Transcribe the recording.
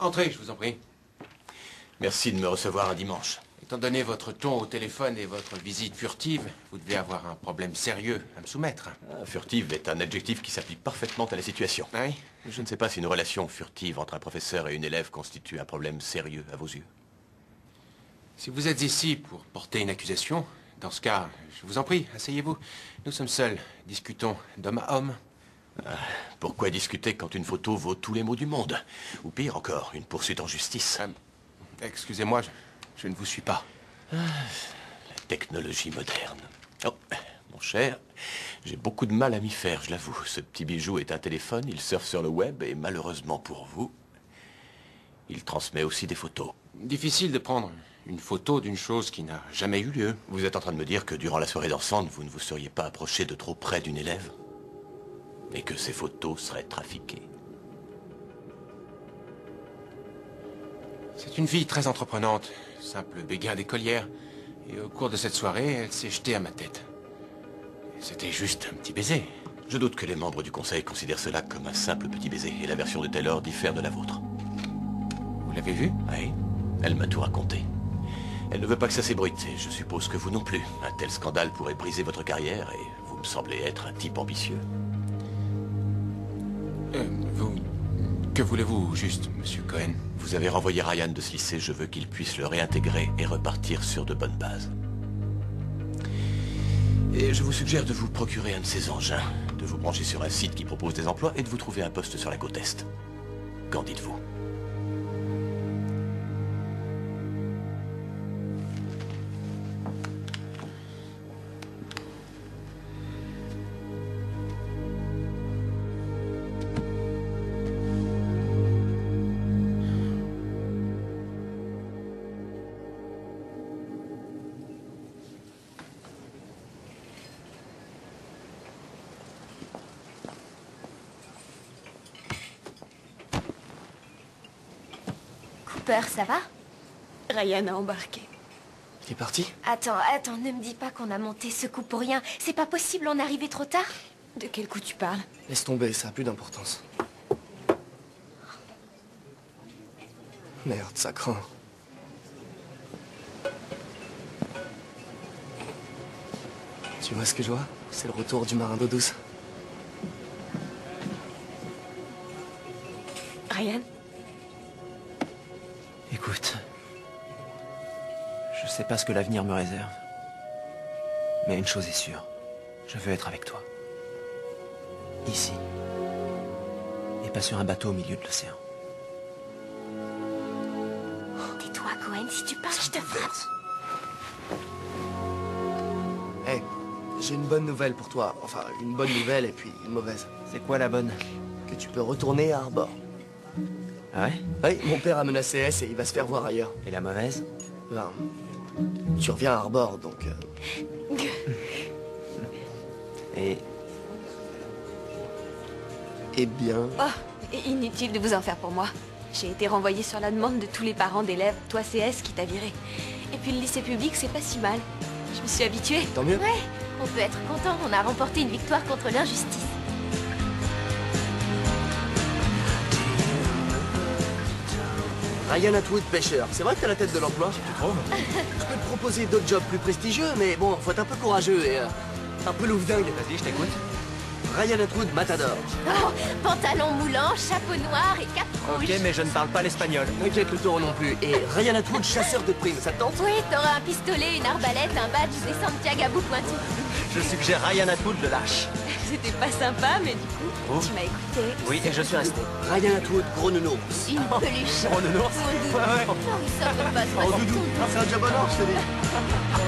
Entrez, je vous en prie. Merci de me recevoir un dimanche. Étant donné votre ton au téléphone et votre visite furtive, vous devez avoir un problème sérieux à me soumettre. Furtive est un adjectif qui s'applique parfaitement à la situation. Oui? Je ne sais pas si une relation furtive entre un professeur et une élève constitue un problème sérieux à vos yeux. Si vous êtes ici pour porter une accusation, dans ce cas, je vous en prie, asseyez-vous. Nous sommes seuls, discutons d'homme à homme. Pourquoi discuter quand une photo vaut tous les maux du monde? Ou pire encore, une poursuite en justice. Excusez-moi, je ne vous suis pas. La technologie moderne. Oh, mon cher, j'ai beaucoup de mal à m'y faire, je l'avoue. Ce petit bijou est un téléphone, il surfe sur le web et malheureusement pour vous, il transmet aussi des photos. Difficile de prendre une photo d'une chose qui n'a jamais eu lieu. Vous êtes en train de me dire que durant la soirée dansante, vous ne vous seriez pas approché de trop près d'une élève? Et que ces photos seraient trafiquées? C'est une fille très entreprenante, simple béguin d'écolière. Et au cours de cette soirée, elle s'est jetée à ma tête. C'était juste un petit baiser. Je doute que les membres du conseil considèrent cela comme un simple petit baiser, et la version de Taylor diffère de la vôtre. Vous l'avez vue? Oui, elle m'a tout raconté. Elle ne veut pas que ça s'ébruite, et je suppose que vous non plus. Un tel scandale pourrait briser votre carrière, et vous me semblez être un type ambitieux. Que voulez-vous juste, monsieur Cohen? Vous avez renvoyé Ryan de ce lycée, je veux qu'il puisse le réintégrer et repartir sur de bonnes bases. Et je vous suggère de vous procurer un de ces engins, de vous brancher sur un site qui propose des emplois et de vous trouver un poste sur la côte Est. Qu'en dites-vous? Cooper, ça va? Ryan a embarqué. Il est parti? Attends, ne me dis pas qu'on a monté ce coup pour rien. C'est pas possible, on est arrivé trop tard. De quel coup tu parles? Laisse tomber, ça a plus d'importance. Merde, ça craint. Tu vois ce que je vois? C'est le retour du marin d'eau douce. Ryan? Écoute, je sais pas ce que l'avenir me réserve. Mais une chose est sûre, je veux être avec toi. Ici. Et pas sur un bateau au milieu de l'océan. Tais-toi, Cohen, si tu parles, je te frappe. Hé, j'ai une bonne nouvelle pour toi. Enfin, une bonne nouvelle et puis une mauvaise. C'est quoi la bonne? Que tu peux retourner à Harbor. Ah ouais? Oui, mon père a menacé S et il va se faire voir ailleurs. Et la mauvaise? Ben, tu reviens à Harbor, donc... Et... Eh bien... Oh, inutile de vous en faire pour moi. J'ai été renvoyée sur la demande de tous les parents d'élèves. Toi, c'est S qui t'a viré. Et puis le lycée public, c'est pas si mal. Je me suis habituée. Tant mieux. Ouais, on peut être content, on a remporté une victoire contre l'injustice. Ryan Atwood, pêcheur. C'est vrai que t'as la tête de l'emploi? Tu trouves? Je peux te proposer d'autres jobs plus prestigieux, mais bon, faut être un peu courageux et un peu louvdingue. Vas-y, je t'écoute. Ryan Atwood, matador. Oh, pantalon moulant, chapeau noir et cape rouge. Ok, mais je ne parle pas l'espagnol. T'inquiète, le taureau non plus. Et Ryan Atwood, chasseur de primes, ça te tente? Oui, t'auras un pistolet, une arbalète, un badge des Santiago à bout pointu. Je suggère Ryan Atwood le lâche. C'était pas sympa, mais du coup, Oh. tu m'as écouté. Oui, et je suis resté. Ryan Atwood, gros nounours. Une peluche. Gros nounours. Oh, ça veut pas se Oh, passer. doudou. C'est un job en or, je te dis.